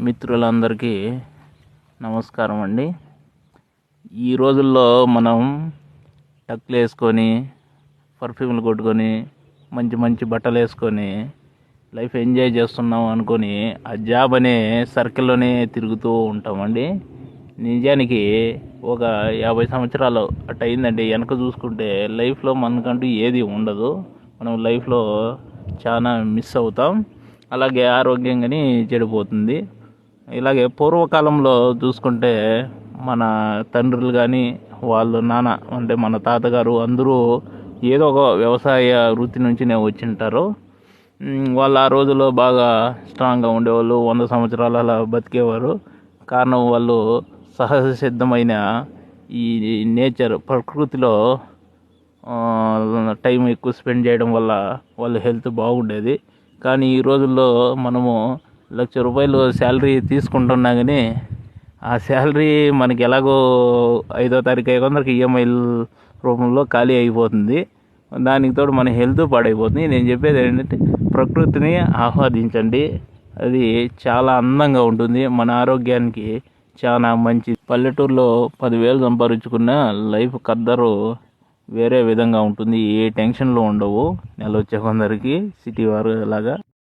మిత్రులందరికీ నమస్కారం అండి. ఈ రోజుల్లో మనం టక్లు వేసుకొని పర్ఫ్యూమ్లు కొట్టుకొని మంచి మంచి బట్టలు వేసుకొని లైఫ్ ఎంజాయ్ చేస్తున్నాం అనుకొని ఆ జాబ్ అనే సర్కిల్లోనే తిరుగుతూ ఉంటామండి. నిజానికి ఒక 50 సంవత్సరాలు అటు అయిందండి వెనక చూసుకుంటే లైఫ్లో మనకంటూ ఏది ఉండదు. మనం లైఫ్లో చాలా మిస్ అవుతాం. అలాగే ఆరోగ్యంగాని చెడిపోతుంది. ఇలాగే పూర్వకాలంలో చూసుకుంటే మన తండ్రులు కానీ వాళ్ళు నాన్న అంటే మన తాతగారు అందరూ ఏదో ఒక వ్యవసాయ వృత్తి నుంచినే వచ్చింటారు. వాళ్ళు ఆ రోజుల్లో బాగా స్ట్రాంగ్గా ఉండేవాళ్ళు, 100 సంవత్సరాలు అలా బతికేవారు. కారణం వాళ్ళు సహజ సిద్ధమైన ఈ నేచర్ ప్రకృతిలో టైం ఎక్కువ స్పెండ్ చేయడం వల్ల వాళ్ళ హెల్త్ బాగుండేది. కానీ ఈ రోజుల్లో మనము ₹1,00,000 శాలరీ తీసుకుంటున్నా కానీ ఆ శాలరీ మనకి ఎలాగో 5వ తారీఖు 500కి ఈఎంఐల రూపంలో ఖాళీ అయిపోతుంది. దానికి తోడు మన హెల్త్ పాడైపోతుంది. నేను చెప్పేది ఏంటంటే ప్రకృతిని ఆహ్వాదించండి. అది చాలా అందంగా ఉంటుంది, మన ఆరోగ్యానికి చాలా మంచి. పల్లెటూరులో 10,000 సంపాదించుకున్న లైఫ్ ఖద్దరు వేరే విధంగా ఉంటుంది. ఏ టెన్షన్లు ఉండవు నెల వచ్చే కొందరికి సిటీ వారు లాగా.